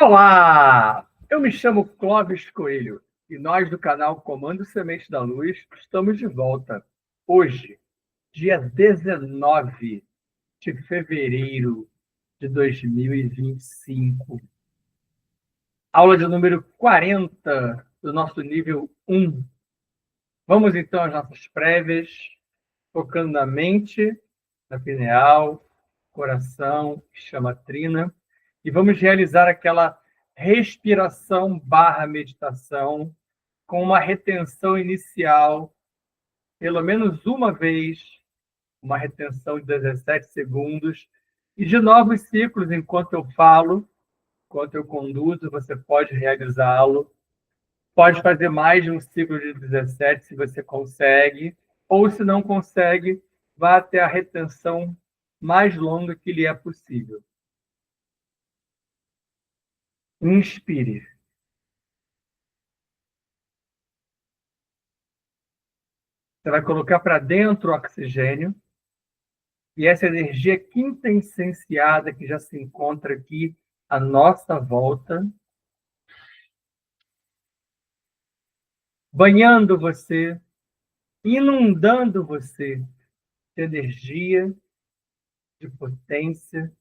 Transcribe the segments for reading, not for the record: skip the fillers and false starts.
Olá! Eu me chamo Clóvis Coelho e nós do canal Comando Semente da Luz estamos de volta hoje, dia 19 de fevereiro de 2025. Aula de número 40 do nosso nível 1. Vamos então às nossas prévias, focando na mente, na pineal, coração, chamatrina, e vamos realizar aquela respiração barra meditação com uma retenção inicial, pelo menos uma vez, uma retenção de 17 segundos, e de novos ciclos enquanto eu falo, enquanto eu conduzo, você pode realizá-lo. Pode fazer mais de um ciclo de 17 se você consegue, ou se não consegue, vá até a retenção mais longa que lhe é possível. Inspire. Você vai colocar para dentro o oxigênio e essa energia quintessenciada que já se encontra aqui à nossa volta, banhando você, inundando você de energia, de potência.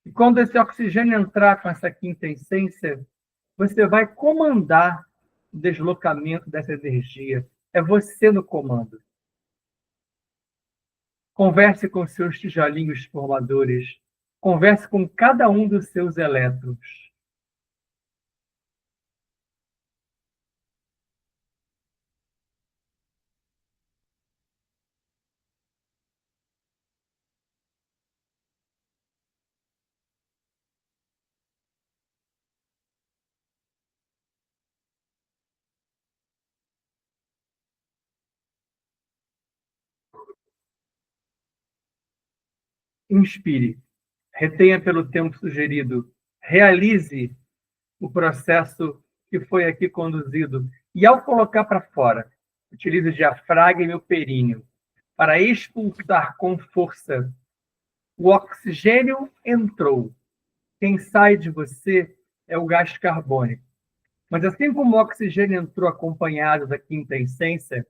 E quando esse oxigênio entrar com essa quintessência, você vai comandar o deslocamento dessa energia. É você no comando. Converse com seus tijolinhos formadores. Converse com cada um dos seus elétrons. Inspire. Retenha pelo tempo sugerido. Realize o processo que foi aqui conduzido. E ao colocar para fora, utilize o diafragma e o períneo para expulsar com força. O oxigênio entrou. Quem sai de você é o gás carbônico. Mas assim como o oxigênio entrou acompanhado da quinta essência,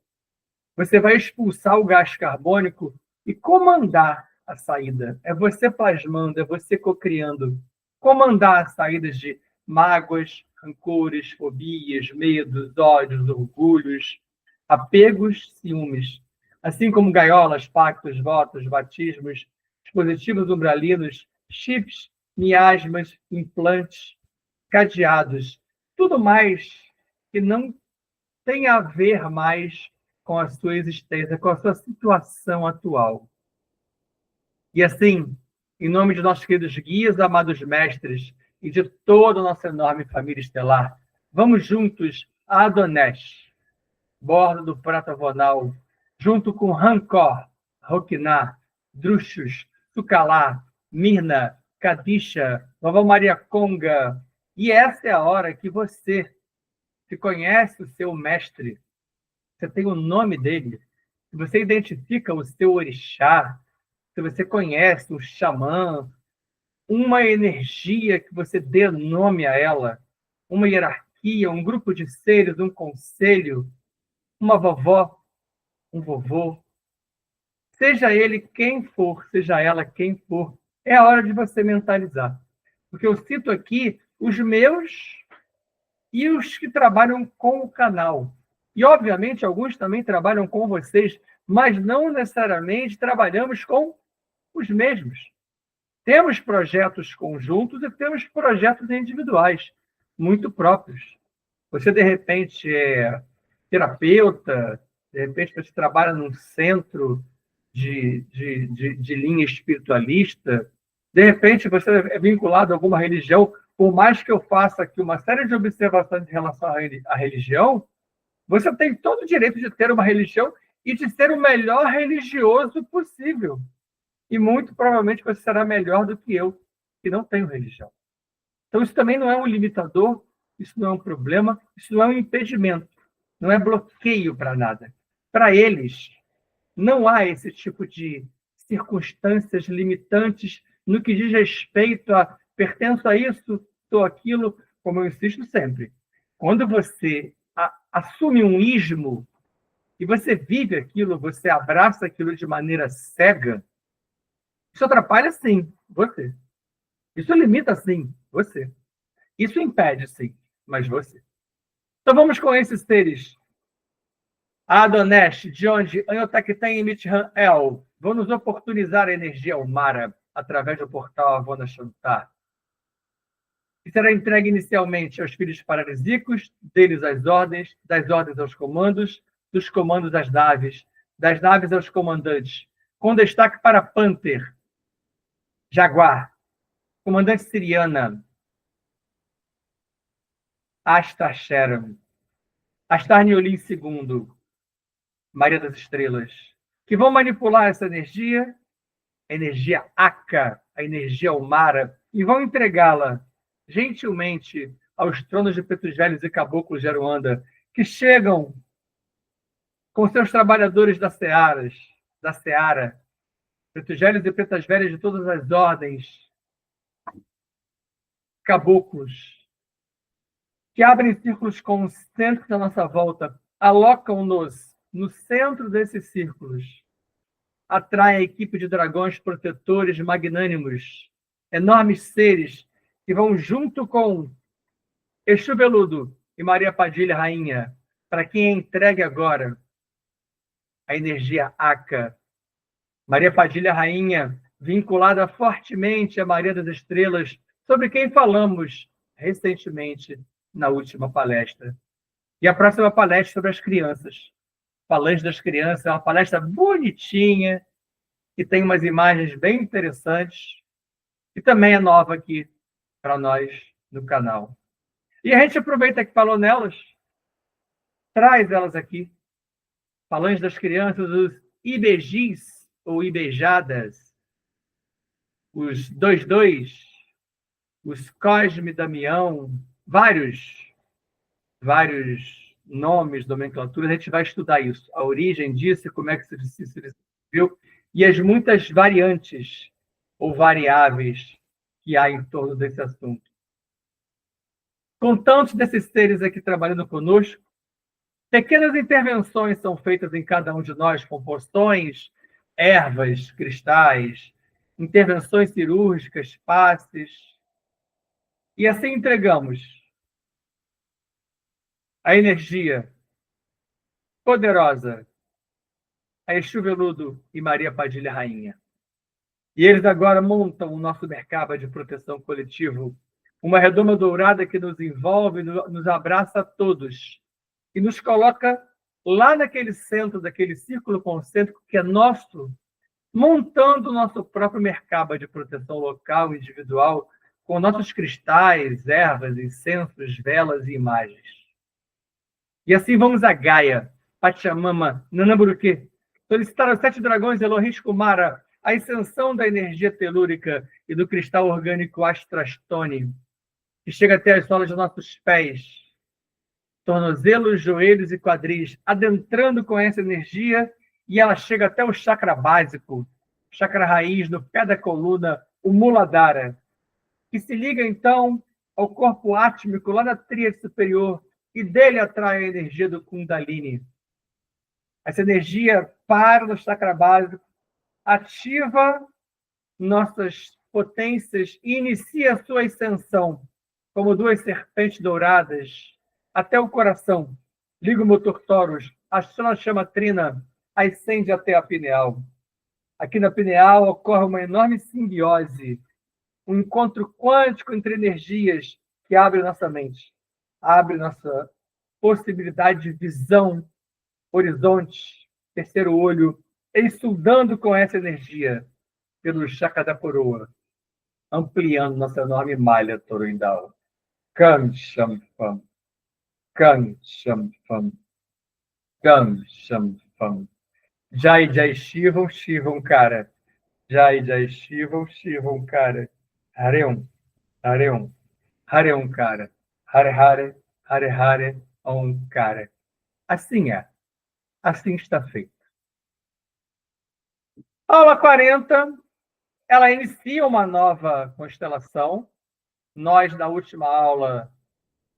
você vai expulsar o gás carbônico e comandar a saída. É você plasmando, é você cocriando. Comandar as saídas de mágoas, rancores, fobias, medos, ódios, orgulhos, apegos, ciúmes. Assim como gaiolas, pactos, votos, batismos, dispositivos umbralinos, chips, miasmas, implantes, cadeados. Tudo mais que não tem a ver mais com a sua existência, com a sua situação atual. E assim, em nome de nossos queridos guias, amados mestres, e de toda a nossa enorme família estelar, vamos juntos a Adonés, bordo do Prata Vonal, junto com Rancor, Roquiná, Druxos, Sucalá, Mirna, Kadisha, Vovó Maria Conga. E essa é a hora que você, se conhece o seu mestre, você tem o nome dele, se você identifica o seu orixá, se você conhece um xamã, uma energia que você dê nome a ela, uma hierarquia, um grupo de seres, um conselho, uma vovó, um vovô, seja ele quem for, seja ela quem for, é a hora de você mentalizar. Porque eu cito aqui os meus e os que trabalham com o canal. E, obviamente, alguns também trabalham com vocês, mas não necessariamente trabalhamos com os mesmos. Temos projetos conjuntos e temos projetos individuais, muito próprios. Você, de repente, é terapeuta, de repente você trabalha num centro de linha espiritualista, de repente você é vinculado a alguma religião, por mais que eu faça aqui uma série de observações em relação à religião, você tem todo o direito de ter uma religião e de ser o melhor religioso possível. E muito provavelmente você será melhor do que eu, que não tenho religião. Então, isso também não é um limitador, isso não é um problema, isso não é um impedimento, não é bloqueio para nada. Para eles, não há esse tipo de circunstâncias limitantes no que diz respeito a pertenço a isso, sou aquilo, como eu insisto sempre, quando você assume um ismo e você vive aquilo, você abraça aquilo de maneira cega, isso atrapalha, sim, você. Isso limita, sim, você. Isso impede, sim, mas você. Então vamos com esses seres. Adonesh, Jonde, Anhotakten e Mithan-El vão nos oportunizar a energia Almara através do portal Avona Shantar, que será entregue inicialmente aos filhos paralisíacos, deles às ordens, das ordens aos comandos, dos comandos às naves, das naves aos comandantes, com destaque para Panther, Jaguar, comandante Siriana, Astar Sheram, Astar Niolin II, Maria das Estrelas, que vão manipular essa energia, a energia Aka, a energia Almara, e vão entregá-la gentilmente aos tronos de pretos velhos e caboclos de Aruanda, que chegam com seus trabalhadores da Seara, pretos velhos e pretas velhas de todas as ordens, caboclos, que abrem círculos concêntricos à nossa volta, alocam-nos no centro desses círculos, atraem a equipe de dragões protetores magnânimos, enormes seres que vão junto com Exu Veludo e Maria Padilha Rainha, para quem é entregue agora a energia Aka. Maria Padilha Rainha, vinculada fortemente a Maria das Estrelas, sobre quem falamos recentemente na última palestra. E a próxima palestra sobre as crianças. Falange das Crianças é uma palestra bonitinha, que tem umas imagens bem interessantes, e também é nova aqui para nós no canal. E a gente aproveita que falou nelas, traz elas aqui. Falange das Crianças, os IBGs, ou IBejadas, os 22, os Cosme Damião, vários nomes, nomenclaturas, a gente vai estudar isso, a origem disso, como é que se desenvolveu, e as muitas variantes ou variáveis que há em torno desse assunto. Com tantos desses seres aqui trabalhando conosco, pequenas intervenções são feitas em cada um de nós, com poções, ervas, cristais, intervenções cirúrgicas, passes, e assim entregamos a energia poderosa a Exu Veludo e Maria Padilha Rainha. E eles agora montam o nosso mercado de proteção coletivo, uma redoma dourada que nos envolve, nos abraça a todos e nos coloca lá naquele centro, daquele círculo concêntrico que é nosso, montando o nosso próprio mercado de proteção local, individual, com nossos cristais, ervas, incensos, velas e imagens. E assim vamos a Gaia, Pachamama, Nanamburuque, solicitar aos 7 dragões Elohim Kumara a ascensão da energia telúrica e do cristal orgânico Astrastone, que chega até as solas dos nossos pés, tornozelos, joelhos e quadris, adentrando com essa energia, e ela chega até o chakra básico, chakra raiz, no pé da coluna, o Muladhara, que se liga, então, ao corpo átmico, lá na tríade superior, e dele atrai a energia do Kundalini. Essa energia para no chakra básico, ativa nossas potências e inicia a sua ascensão, como 2 serpentes douradas, até o coração. Liga o motor Taurus, aciona a chama trina, ascende até a pineal. Aqui na pineal ocorre uma enorme simbiose, um encontro quântico entre energias que abre nossa mente, abre nossa possibilidade de visão, horizonte, terceiro olho, estudando com essa energia pelo chakra da coroa, ampliando nossa enorme malha toroidal. Kam Sham Fam, Kam Sham Fam, Kam Sham Fam. Jai Jai Shivam, Shivam Cara. Jai Jai Shivam, Shivam Cara. Hareum, Hareum, Hareum Cara. Hare Hare, Hare Hare, Om Cara. Assim é. Assim está feito. Aula 40, ela inicia uma nova constelação. Nós, na última aula,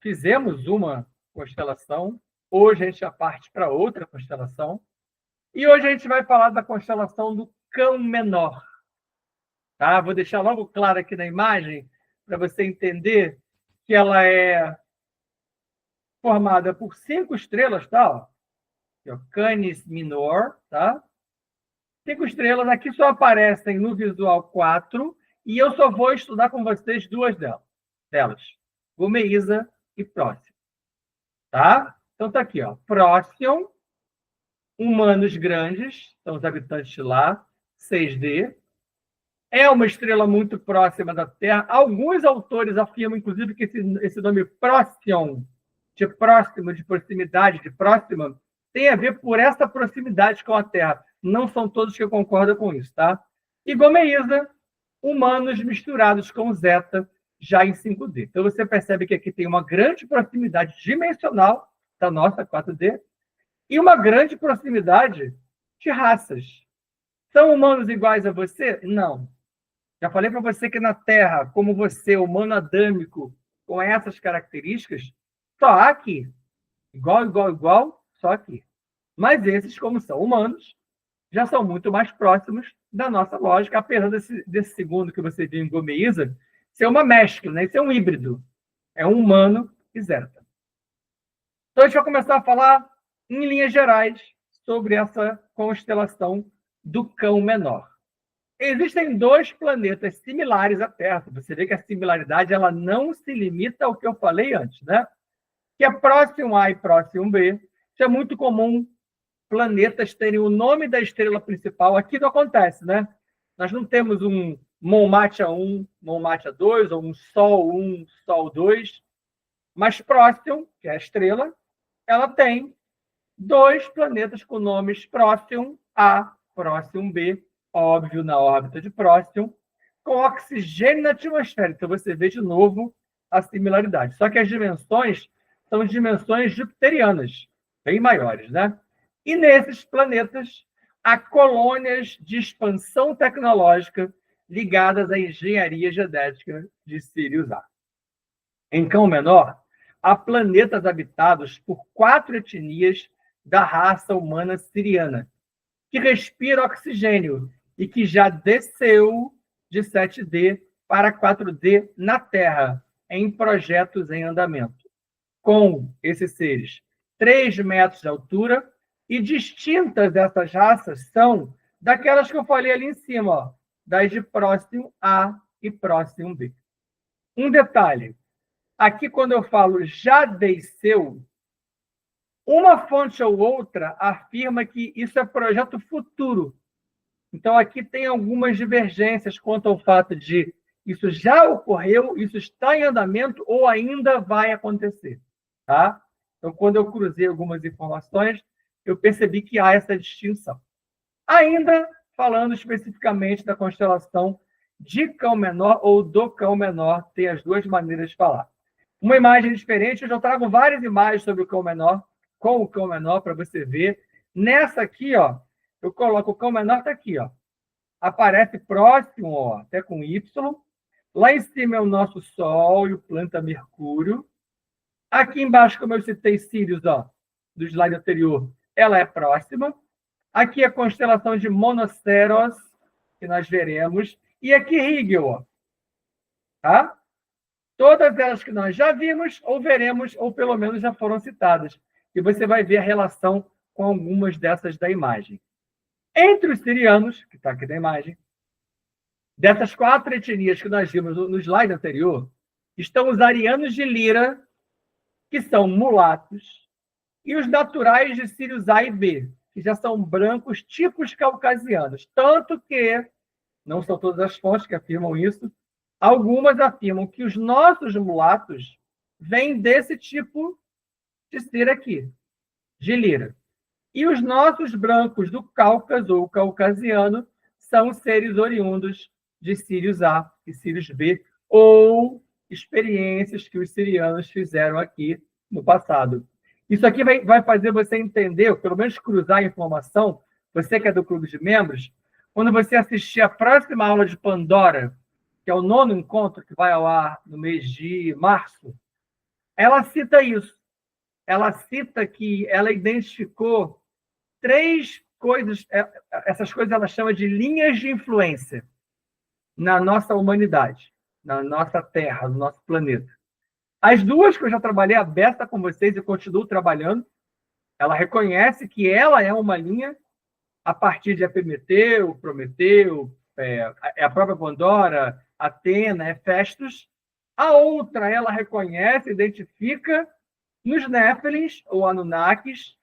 fizemos uma constelação, hoje a gente já parte para outra constelação, e hoje a gente vai falar da constelação do Cão Menor. Tá? Vou deixar logo claro aqui na imagem, para você entender que ela é formada por 5 estrelas, tá? Aqui, ó, Canis Minor, tá? 5 estrelas, aqui só aparecem no visual 4, e eu só vou estudar com vocês 2 delas, Gomeísa e Próximo. Tá? Então tá aqui, ó, Próximo, humanos grandes, são os habitantes de lá, 6D. É uma estrela muito próxima da Terra. Alguns autores afirmam, inclusive, que esse nome Próximo, de próximo, de proximidade, de próxima, tem a ver por essa proximidade com a Terra. Não são todos que concordam com isso, tá? E Gomeísa, humanos misturados com Zeta, já em 5D. Então, você percebe que aqui tem uma grande proximidade dimensional da nossa 4D e uma grande proximidade de raças. São humanos iguais a você? Não. Já falei para você que na Terra, como você, humano adâmico, com essas características, só há aqui. Igual, só aqui. Mas esses, como são humanos, já são muito mais próximos da nossa lógica, apesar desse segundo que você viu em Gomeísa ser uma mescla, né? Isso é um híbrido. É um humano e Zeta. Então, a gente vai começar a falar, em linhas gerais, sobre essa constelação do Cão Menor. Existem 2 planetas similares à Terra. Você vê que a similaridade ela não se limita ao que eu falei antes, né? Que é Próximo A e Próximo B. Isso é muito comum, planetas terem o nome da estrela principal. Aqui não acontece, né? Nós não temos um Montmartre 1, Montmartre 2, ou um Sol 1, Sol 2. Mas Próximo, que é a estrela, ela tem 2 planetas com nomes Próximo A, Próximo B, óbvio, na órbita de Próximo, com oxigênio na atmosfera. Então, você vê de novo a similaridade. Só que as dimensões são dimensões jupiterianas, bem maiores, né? E nesses planetas, há colônias de expansão tecnológica ligadas à engenharia geodésica de Sirius A. Em Cão Menor, há planetas habitados por 4 etnias da raça humana siriana, que respira oxigênio e que já desceu de 7D para 4D na Terra, em projetos em andamento, com esses seres 3 metros de altura, e distintas dessas raças são daquelas que eu falei ali em cima, ó, das de Próximo A e Próximo B. Um detalhe, aqui quando eu falo já desceu, uma fonte ou outra afirma que isso é projeto futuro. Então, aqui tem algumas divergências quanto ao fato de isso já ocorreu, isso está em andamento ou ainda vai acontecer. Tá? Então, quando eu cruzei algumas informações, eu percebi que há essa distinção. Ainda falando especificamente da constelação de Cão Menor ou do Cão Menor, tem as 2 maneiras de falar. Uma imagem diferente, eu já trago várias imagens sobre o Cão Menor, com o Cão Menor, para você ver. Nessa aqui, ó, eu coloco o Cão Menor, está aqui, ó. Aparece próximo, ó, até com Y. Lá em cima é o nosso Sol e o planeta Mercúrio. Aqui embaixo, como eu citei Sirius, ó, do slide anterior, ela é próxima. Aqui a constelação de Monoceros, que nós veremos. E aqui Rigel, ó. Tá? Todas elas que nós já vimos, ou veremos, ou pelo menos já foram citadas. E você vai ver a relação com algumas dessas da imagem. Entre os sirianos, que está aqui na imagem, dessas 4 etnias que nós vimos no slide anterior, estão os arianos de Lira, que são mulatos, e os naturais de Sirius A e B, que já são brancos tipos caucasianos. Tanto que, não são todas as fontes que afirmam isso, algumas afirmam que os nossos mulatos vêm desse tipo de ser aqui, de Lira. E os nossos brancos do Cáucaso, ou caucasiano, são seres oriundos de Sirius A e Sirius B, ou experiências que os sirianos fizeram aqui no passado. Isso aqui vai fazer você entender, ou pelo menos cruzar a informação, você que é do clube de membros, quando você assistir a próxima aula de Pandora, que é o 9º encontro que vai ao ar no mês de março, ela cita isso. Ela cita que ela identificou 3 coisas, essas coisas ela chama de linhas de influência na nossa humanidade, na nossa Terra, no nosso planeta. As 2 que eu já trabalhei aberta com vocês e continuo trabalhando, ela reconhece que ela é uma linha a partir de Epimeteu, Prometeu, a própria Pandora, Atena, Hefestos. A outra ela reconhece, identifica nos Néfilins, ou Anunnakis,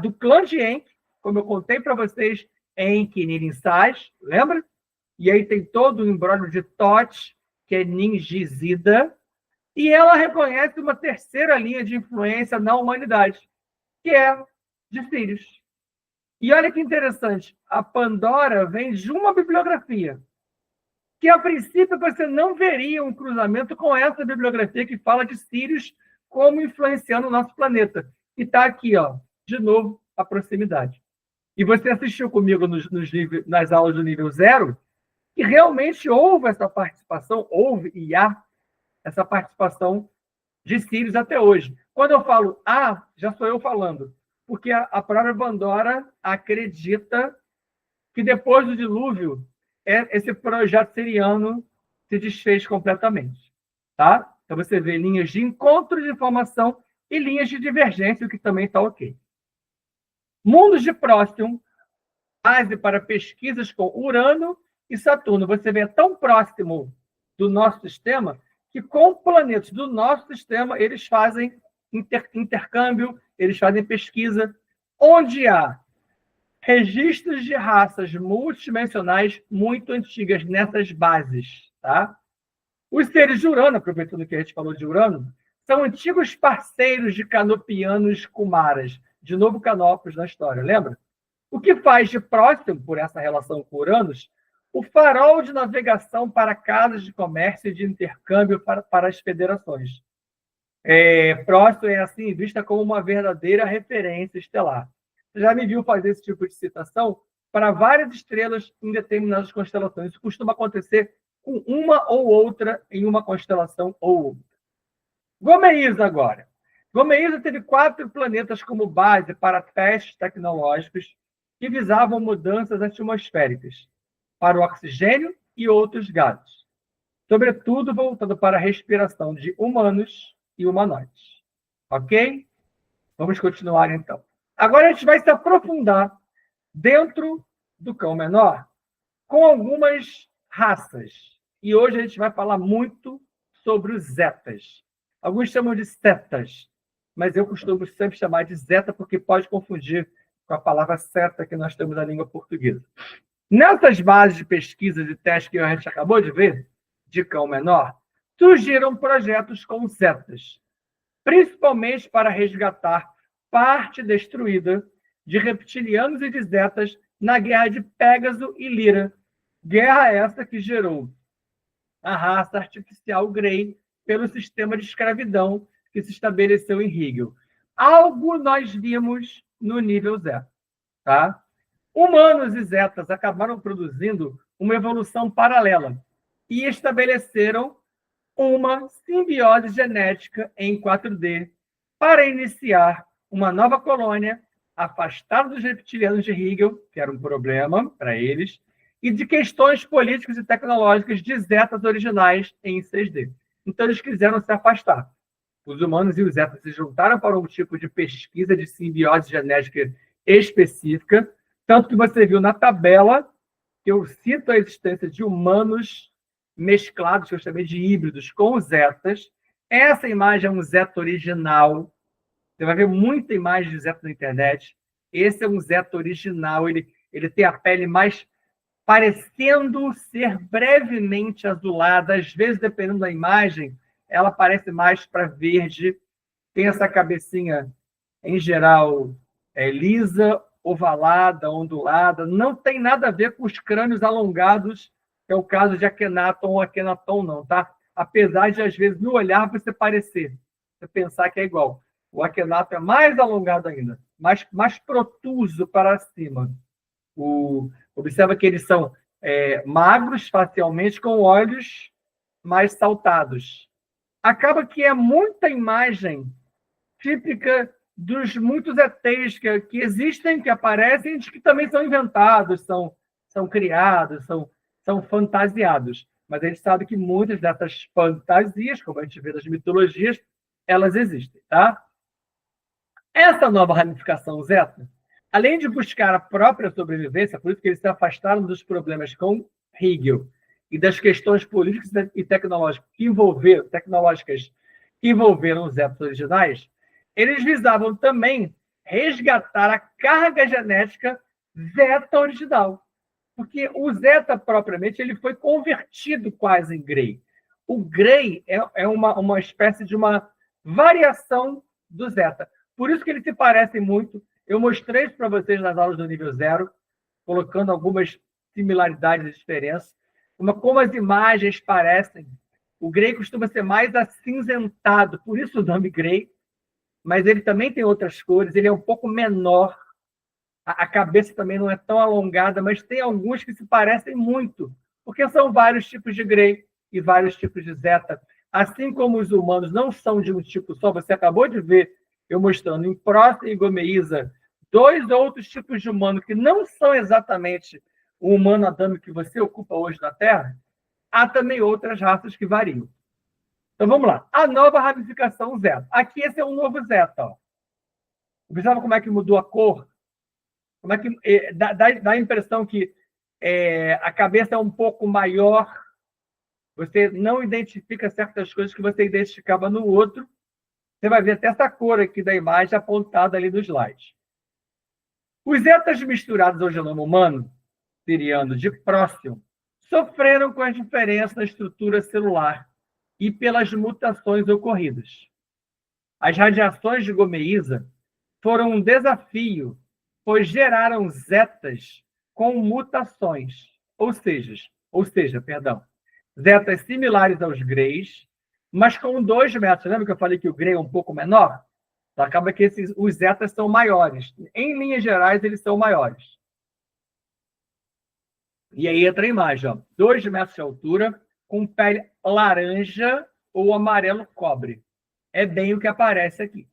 do clã de Enki, como eu contei para vocês, Enki, Nirinsás, lembra? E aí tem todo o imbróglio de Thoth, que é Ningizida, e ela reconhece uma 3ª linha de influência na humanidade, que é de Sírios. E olha que interessante, a Pandora vem de uma bibliografia, que a princípio você não veria um cruzamento com essa bibliografia que fala de Sírios como influenciando o nosso planeta. E está aqui, ó, de novo, a proximidade. E você assistiu comigo nas aulas do nível 0, que realmente houve essa participação, houve e há essa participação de Sírios até hoje. Quando eu falo já sou eu falando, porque a própria Pandora acredita que depois do dilúvio, esse projeto siriano se desfez completamente. Tá? Então você vê linhas de encontro de informação e linhas de divergência, o que também está ok. Mundos de Próximo, base para pesquisas com Urano e Saturno. Você vê, é tão próximo do nosso sistema que com planetas do nosso sistema eles fazem intercâmbio, eles fazem pesquisa, onde há registros de raças multidimensionais muito antigas nessas bases. Tá? Os seres de Urano, aproveitando que a gente falou de Urano, são antigos parceiros de canopianos Kumaras, de novo Canopus na história, lembra? O que faz de próximo, por essa relação com Uranus, o farol de navegação para casas de comércio e de intercâmbio para as federações. Próximo é, assim, vista como uma verdadeira referência estelar. Você já me viu fazer esse tipo de citação para várias estrelas em determinadas constelações. Isso costuma acontecer com uma ou outra em uma constelação ou outra. Gomeísa agora. Gomeísa teve 4 planetas como base para testes tecnológicos que visavam mudanças atmosféricas para o oxigênio e outros gases, sobretudo voltando para a respiração de humanos e humanoides. Ok? Vamos continuar, então. Agora a gente vai se aprofundar dentro do cão menor com algumas raças. E hoje a gente vai falar muito sobre os zetas. Alguns chamam de setas, mas eu costumo sempre chamar de zeta porque pode confundir com a palavra seta que nós temos na língua portuguesa. Nessas bases de pesquisa e testes que a gente acabou de ver, de cão menor, surgiram projetos com zetas, principalmente para resgatar parte destruída de reptilianos e de zetas na guerra de Pégaso e Lira. Guerra essa que gerou a raça artificial Grey pelo sistema de escravidão que se estabeleceu em Hegel. Algo nós vimos no nível zero. Tá? Humanos e zetas acabaram produzindo uma evolução paralela e estabeleceram uma simbiose genética em 4D para iniciar uma nova colônia afastada dos reptilianos de Hegel, que era um problema para eles, e de questões políticas e tecnológicas de zetas originais em 6D. Então, eles quiseram se afastar. Os humanos e os zetas se juntaram para um tipo de pesquisa de simbiose genética específica, tanto que você viu na tabela que eu cito a existência de humanos mesclados, que eu chamei de híbridos, com zetas. Essa imagem é um zeta original. Você vai ver muita imagem de zeta na internet. Esse é um zeta original. Ele tem a pele mais parecendo ser brevemente azulada. Às vezes, dependendo da imagem, ela parece mais para verde. Tem essa cabecinha, em geral, lisa, ovalada, ondulada. Não tem nada a ver com os crânios alongados, que é o caso de Akhenaton ou Akhenaton, não, tá? Apesar de, às vezes, no olhar você parecer, você pensar que é igual. O Akhenaton é mais alongado ainda, mais protuso para cima. Observa que eles são magros facialmente, com olhos mais saltados. acaba que é muita imagem típica dos muitos ETs que existem, que aparecem, que também são inventados, são criados, são fantasiados. Mas a gente sabe que muitas dessas fantasias, como a gente vê nas mitologias, elas existem, tá? Essa nova ramificação zeta, além de buscar a própria sobrevivência, por isso que eles se afastaram dos problemas com Hegel e das questões políticas e tecnológicas que envolveram os zetas originais, eles visavam também resgatar a carga genética zeta original. Porque o zeta, propriamente, ele foi convertido quase em Grey. O Grey é uma espécie de uma variação do zeta. Por isso que eles se parecem muito. Eu mostrei isso para vocês nas aulas do nível 0, colocando algumas similaridades e diferenças. Como as imagens parecem. O Grey costuma ser mais acinzentado, por isso o nome Grey, mas ele também tem outras cores, ele é um pouco menor, a cabeça também não é tão alongada, mas tem alguns que se parecem muito, porque são vários tipos de Grey e vários tipos de zeta. Assim como os humanos não são de um tipo só, você acabou de ver eu mostrando em Próxima e Gomeísa 2 outros tipos de humano que não são exatamente o humano adâmico que você ocupa hoje na Terra, há também outras raças que variam. Então, vamos lá. A nova ramificação zeta. Aqui esse é um novo zeta. Ó. Observa como é que mudou a cor? Como é que dá a impressão que a cabeça é um pouco maior, você não identifica certas coisas que você identificava no outro. Você vai ver até essa cor aqui da imagem apontada ali no slide. Os zetas misturados ao genoma humano, siriano de Próximo, sofreram com as diferenças na estrutura celular e pelas mutações ocorridas. As radiações de Gomeísa foram um desafio, pois geraram zetas com mutações, ou seja, zetas similares aos Greys, mas com 2 metros. Lembra que eu falei que o Grey é um pouco menor? Então, acaba que os zetas são maiores. Em linhas gerais, eles são maiores. E aí entra a imagem, ó, 2 metros de altura, com pele laranja ou amarelo cobre. É bem o que aparece aqui.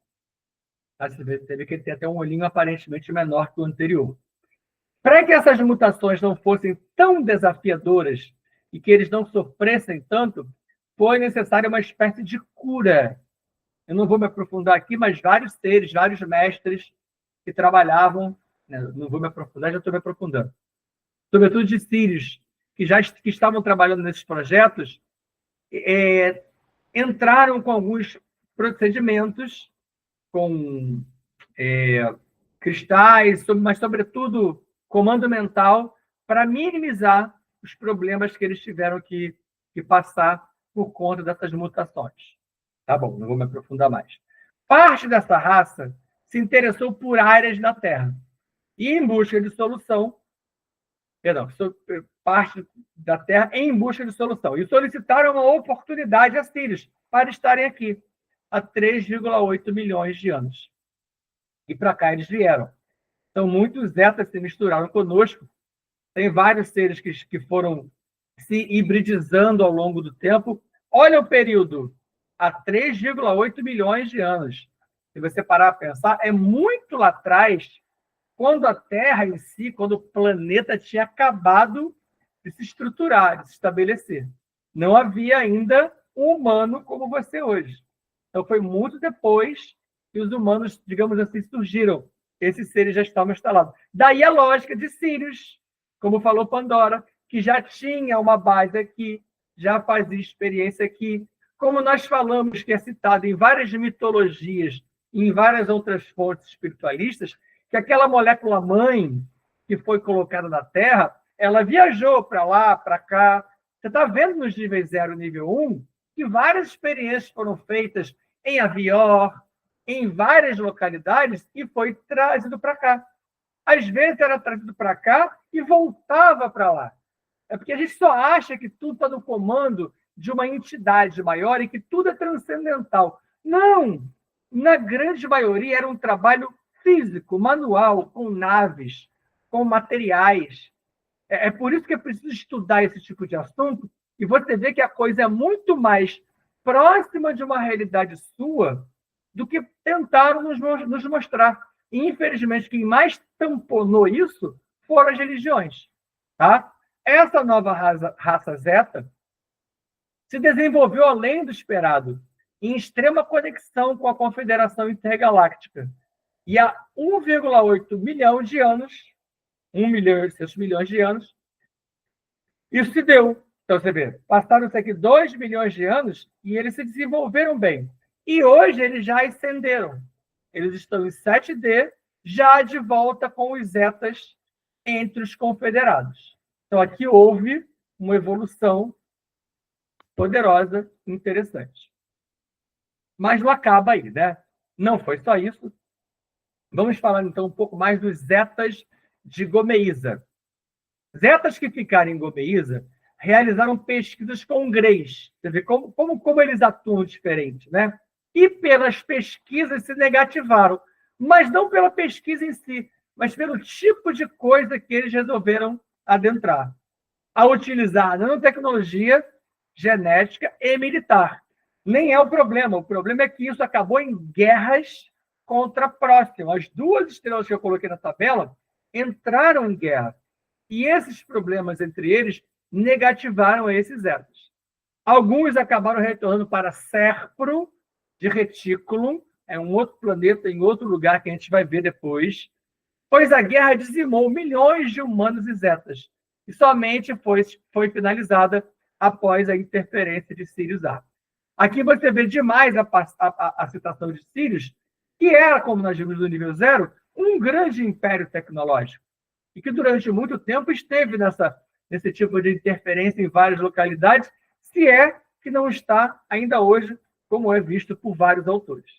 Você vê que ele tem até um olhinho aparentemente menor que o anterior. Para que essas mutações não fossem tão desafiadoras e que eles não sofressem tanto, foi necessária uma espécie de cura. Eu não vou me aprofundar aqui, mas vários seres, vários mestres que trabalhavam, não vou me aprofundar, já estou me aprofundando, sobretudo de sírios, que estavam trabalhando nesses projetos, entraram com alguns procedimentos, com cristais, mas, sobretudo, comando mental, para minimizar os problemas que eles tiveram que passar por conta dessas mutações. Tá bom, não vou me aprofundar mais. Parte dessa raça se interessou por áreas da Terra e, em busca de solução, parte da Terra em busca de solução, e solicitaram uma oportunidade a sírios para estarem aqui há 3,8 milhões de anos. E para cá eles vieram. Então, muitos zetas se misturaram conosco. Tem vários seres que foram se hibridizando ao longo do tempo. Olha o período, há 3,8 milhões de anos. Se você parar para pensar, é muito lá atrás, quando a Terra em si, quando o planeta tinha acabado de se estruturar, de se estabelecer. Não havia ainda um humano como você hoje. Então, foi muito depois que os humanos, digamos assim, surgiram. Esses seres já estavam instalados. Daí a lógica de Sírios, como falou Pandora, que já tinha uma base aqui, já fazia experiência aqui. Como nós falamos, que é citado em várias mitologias e em várias outras fontes espiritualistas, que aquela molécula-mãe que foi colocada na Terra, ela viajou para lá, para cá. Você está vendo nos níveis 0 e nível 1 que várias experiências foram feitas em Avior, em várias localidades, e foi trazido para cá. Às vezes era trazido para cá e voltava para lá. É porque a gente só acha que tudo está no comando de uma entidade maior e que tudo é transcendental. Não! Na grande maioria era um trabalho físico, manual, com naves, com materiais. É por isso que é preciso estudar esse tipo de assunto, e você vê que a coisa é muito mais próxima de uma realidade sua do que tentaram nos mostrar. E, infelizmente, quem mais tamponou isso foram as religiões. Tá? Essa nova raça Zeta se desenvolveu além do esperado, em extrema conexão com a Confederação Intergaláctica. E há 1,8 milhão de anos, 1 milhão e 800 milhões de anos, isso se deu. Então, você vê, passaram-se aqui 2 milhões de anos e eles se desenvolveram bem. E hoje eles já ascenderam. Eles estão em 7D, já de volta com os Zetas entre os confederados. Então, aqui houve uma evolução poderosa, interessante. Mas não acaba aí, né? Não foi só isso. Vamos falar, então, um pouco mais dos Zetas de Gomeísa. Zetas que ficaram em Gomeísa realizaram pesquisas com Greys. Você vê como eles atuam diferente, né? E pelas pesquisas se negativaram. Mas não pela pesquisa em si, mas pelo tipo de coisa que eles resolveram adentrar. A utilizar nanotecnologia, genética e militar. Nem é o problema é que isso acabou em guerras contra Próximo. As duas estrelas que eu coloquei na tabela entraram em guerra. E esses problemas entre eles negativaram esses Zetas. Alguns acabaram retornando para Serpro, de Reticulum, é um outro planeta em outro lugar que a gente vai ver depois, pois a guerra dizimou milhões de humanos e Zetas, e somente foi finalizada após a interferência de Sirius A. Aqui você vê demais a citação de Sirius, que era, como nós vimos no nível 0, um grande império tecnológico, e que durante muito tempo esteve nesse tipo de interferência em várias localidades, se é que não está ainda hoje, como é visto por vários autores.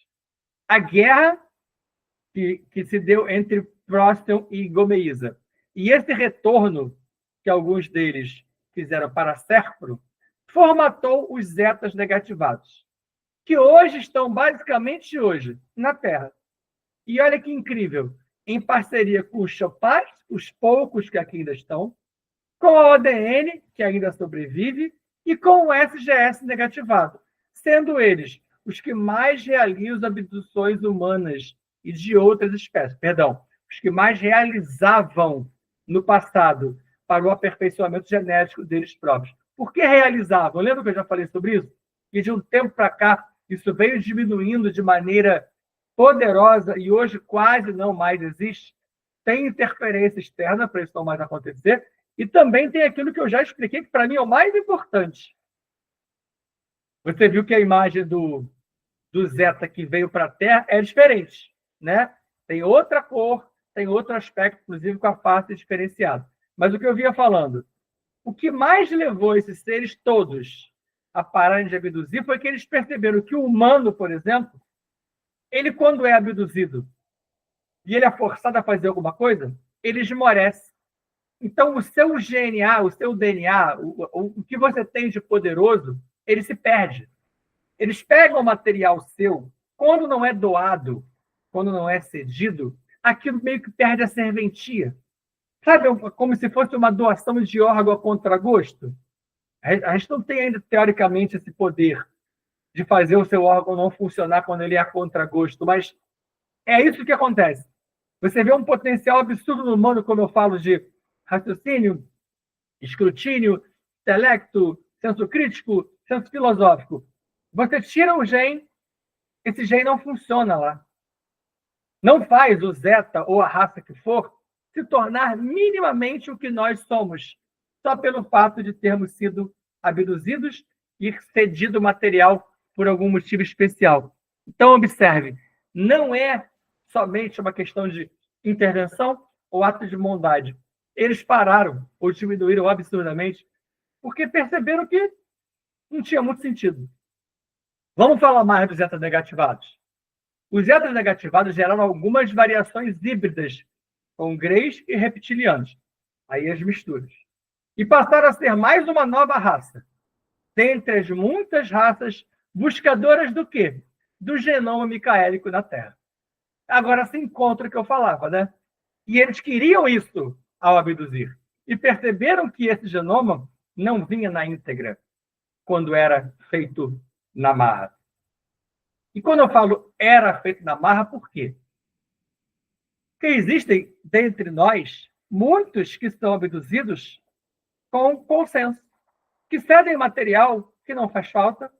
A guerra que se deu entre Procyon e Gomeísa, e esse retorno que alguns deles fizeram para Serpro, formatou os Zetas negativados, que hoje estão, basicamente hoje, na Terra. E olha que incrível, em parceria com os Chopars, os poucos que aqui ainda estão, com a ODN, que ainda sobrevive, e com o SGS negativado, sendo eles os que mais realizam abduções humanas e de outras espécies. Perdão, os que mais realizavam no passado para o aperfeiçoamento genético deles próprios. Por que realizavam? Lembra que eu já falei sobre isso? Que de um tempo para cá, isso veio diminuindo de maneira poderosa e hoje quase não mais existe. Tem interferência externa para isso não mais acontecer. E também tem aquilo que eu já expliquei, que para mim é o mais importante. Você viu que a imagem do Zeta que veio para a Terra é diferente, né? Tem outra cor, tem outro aspecto, inclusive com a face diferenciada. Mas o que eu vinha falando, o que mais levou esses seres todos a pararem de abduzir foi que eles perceberam que o humano, por exemplo, ele, quando é abduzido e ele é forçado a fazer alguma coisa, ele esmorece. Então, o seu DNA, o seu DNA, o que você tem de poderoso, ele se perde. Eles pegam o material seu, quando não é doado, quando não é cedido, aquilo meio que perde a serventia. Sabe, como se fosse uma doação de órgão a contragosto? A gente não tem ainda, teoricamente, esse poder de fazer o seu órgão não funcionar quando ele é a contragosto, mas é isso que acontece. Você vê um potencial absurdo no humano, como eu falo, de raciocínio, escrutínio, intelecto, senso crítico, senso filosófico. Você tira o gene, esse gene não funciona lá. Não faz o Zeta ou a raça que for se tornar minimamente o que nós somos, só pelo fato de termos sido abduzidos e cedido material por algum motivo especial. Então, observe, não é somente uma questão de intervenção ou ato de bondade. Eles pararam ou diminuíram absurdamente porque perceberam que não tinha muito sentido. Vamos falar mais dos Zetas negativados. Os Zetas negativados geraram algumas variações híbridas com Greys e reptilianos. Aí as misturas. E passaram a ser mais uma nova raça, dentre as muitas raças buscadoras do quê? Do genoma micaélico na Terra. Agora se encontra o que eu falava, né? E eles queriam isso ao abduzir. E perceberam que esse genoma não vinha na íntegra quando era feito na marra. E quando eu falo era feito na marra, por quê? Porque existem, dentre nós, muitos que são abduzidos com consenso, que cedem material que não faz falta,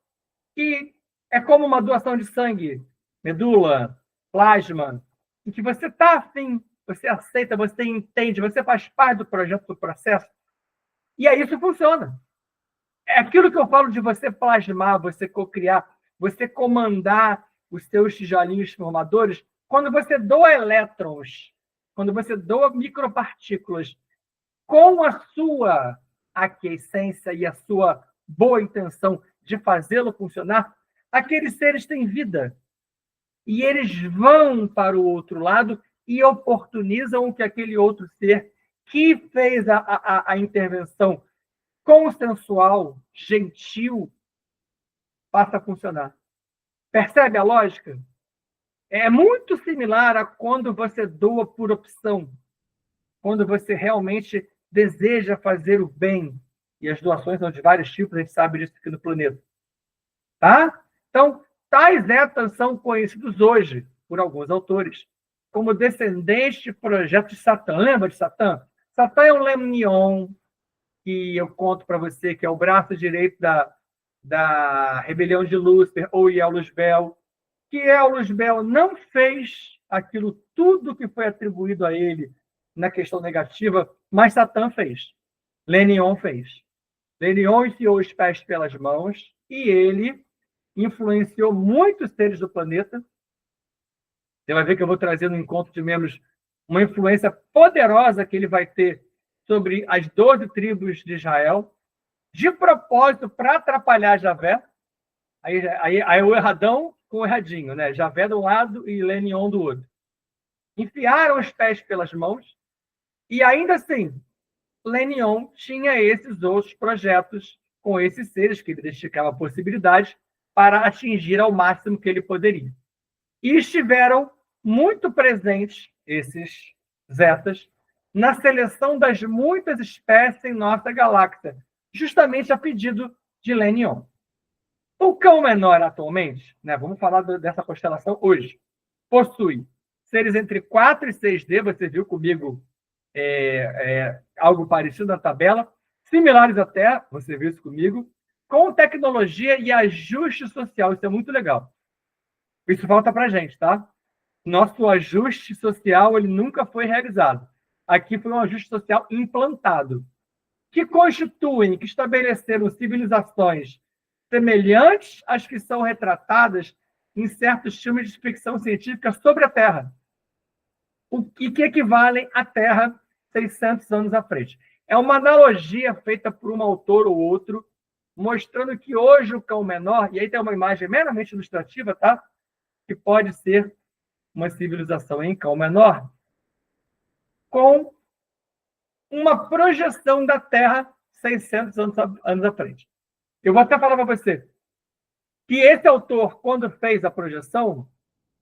que é como uma doação de sangue, medula, plasma, em que você está afim, você aceita, você entende, você faz parte do projeto, do processo, e aí isso funciona. É aquilo que eu falo de você plasmar, você cocriar, você comandar os seus tijolinhos formadores, quando você doa elétrons, quando você doa micropartículas com a sua aquiescência e a sua boa intenção de fazê-lo funcionar, aqueles seres têm vida. E eles vão para o outro lado e oportunizam que aquele outro ser que fez a intervenção consensual, gentil, passa a funcionar. Percebe a lógica? É muito similar a quando você doa por opção, quando você realmente deseja fazer o bem. E as doações são de vários tipos, a gente sabe disso aqui no planeta. Tá? Então, tais etas são conhecidos hoje, por alguns autores, como descendentes de projetos de Satã. Lembra de Satã? Satã é um Lemnion, que eu conto para você, que é o braço direito da rebelião de Lúcifer, ou Iel-Luzbel, que Iel-Luzbel não fez aquilo tudo que foi atribuído a ele na questão negativa, mas Satã fez. Lenion fez. Lenion enfiou os pés pelas mãos e ele influenciou muitos seres do planeta. Você vai ver que eu vou trazer no encontro de membros uma influência poderosa que ele vai ter sobre as 12 tribos de Israel, de propósito para atrapalhar Javé. Aí o erradão com o erradinho, né? Javé de um lado e Lenion do outro. Enfiaram os pés pelas mãos e ainda assim, Lenion tinha esses outros projetos com esses seres que ele identificava possibilidades para atingir ao máximo que ele poderia. E estiveram muito presentes, esses zetas, na seleção das muitas espécies em nossa galáxia, justamente a pedido de Lenion. O cão menor atualmente, né, vamos falar dessa constelação hoje, possui seres entre 4 e 6D, você viu comigo algo parecido na tabela, similares à Terra, você viu isso comigo, com tecnologia e ajuste social, isso é muito legal. Isso falta para a gente, tá? Nosso ajuste social ele nunca foi realizado. Aqui foi um ajuste social implantado, que constituem, que estabeleceram civilizações semelhantes às que são retratadas em certos filmes de ficção científica sobre a Terra, e que equivalem à Terra 600 anos à frente. É uma analogia feita por um autor ou outro, mostrando que hoje o cão menor, e aí tem uma imagem meramente ilustrativa, tá? Que pode ser uma civilização em cão menor, com uma projeção da Terra 600 anos à frente. Eu vou até falar para você que esse autor, quando fez a projeção,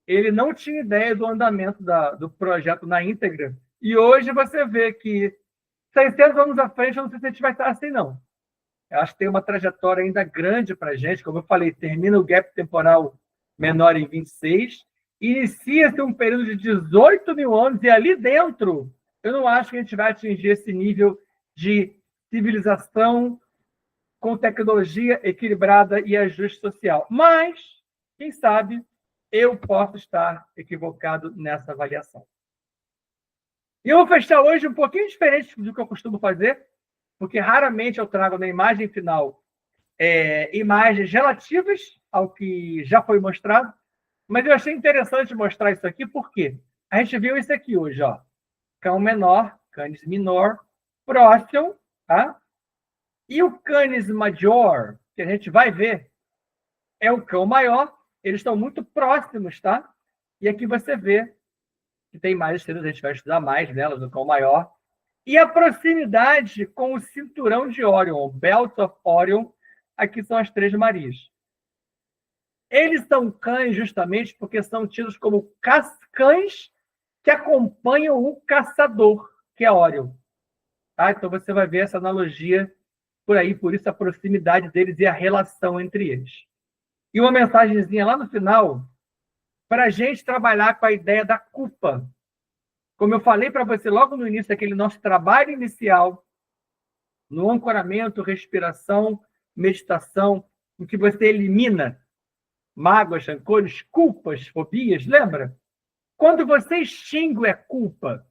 ele não tinha ideia do andamento do projeto na íntegra. E hoje você vê que 600 anos à frente, eu não sei se a gente vai estar assim, não. Eu acho que tem uma trajetória ainda grande para a gente. Como eu falei, termina o gap temporal menor em 26, inicia-se um período de 18 mil anos, e ali dentro, eu não acho que a gente vai atingir esse nível de civilização com tecnologia equilibrada e ajuste social. Mas, quem sabe, eu posso estar equivocado nessa avaliação. E eu vou fechar hoje um pouquinho diferente do que eu costumo fazer, porque raramente eu trago na imagem final imagens relativas ao que já foi mostrado, mas eu achei interessante mostrar isso aqui, porque a gente viu isso aqui hoje, ó. Cão menor, Canis minor, próximo, tá? E o Canis major, que a gente vai ver, é o cão maior, eles estão muito próximos, tá? E aqui você vê que tem mais estrelas, a gente vai estudar mais delas no cão maior. E a proximidade com o cinturão de Orion, Belt of Orion, aqui são as Três Marias. Eles são cães justamente porque são tidos como cães que acompanham o caçador, que é Orion. Tá? Então você vai ver essa analogia por aí, por isso a proximidade deles e a relação entre eles. E uma mensagenzinha lá no final para a gente trabalhar com a ideia da culpa. Como eu falei para você logo no início daquele nosso trabalho inicial, no ancoramento, respiração, meditação, em que você elimina mágoas, rancores, culpas, fobias, lembra? Quando você extingue a culpa,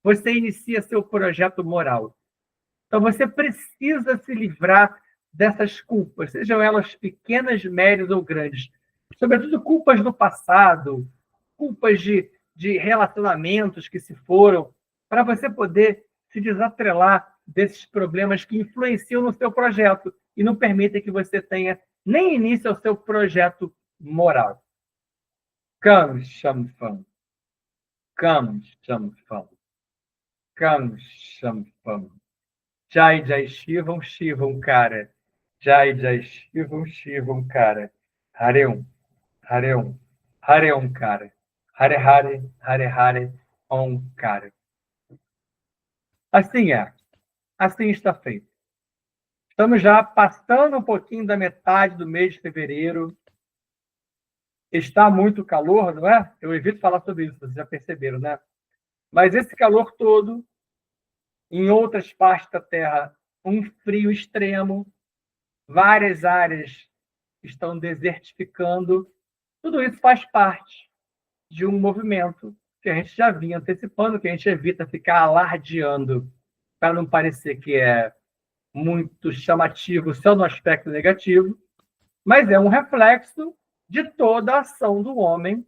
você inicia seu projeto moral. Então você precisa se livrar dessas culpas, sejam elas pequenas, médias ou grandes. Sobretudo culpas do passado, culpas de relacionamentos que se foram, para você poder se desatrelar desses problemas que influenciam no seu projeto e não permitem que você tenha nem início ao seu projeto moral. Kam Shampam. Kam Shampam. Kam Shampam. Jai Jai Shivam Shivam Kara. Jai Jai Shivam Shivam Kara. Hare Hare Hare Kara. Hare Hare Hare Hare Kara. Assim é. Assim está feito. Estamos já passando um pouquinho da metade do mês de fevereiro. Está muito calor, não é? Eu evito falar sobre isso, vocês já perceberam, né? Mas esse calor todo, em outras partes da Terra, um frio extremo, várias áreas estão desertificando. Tudo isso faz parte de um movimento que a gente já vinha antecipando, que a gente evita ficar alardeando, para não parecer que é muito chamativo só no aspecto negativo, mas é um reflexo de toda a ação do homem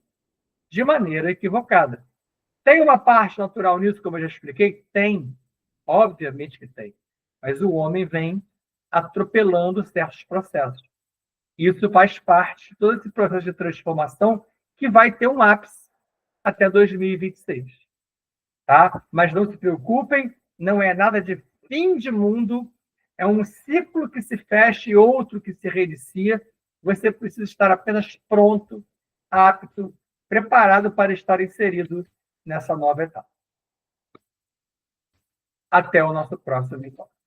de maneira equivocada. Tem uma parte natural nisso, como eu já expliquei? Tem. Obviamente que tem. Mas o homem vem atropelando certos processos. Isso faz parte de todo esse processo de transformação que vai ter um ápice até 2026. Tá? Mas não se preocupem, não é nada de fim de mundo, é um ciclo que se fecha e outro que se reinicia. Você precisa estar apenas pronto, apto, preparado para estar inserido nessa nova etapa. Até o nosso próximo encontro.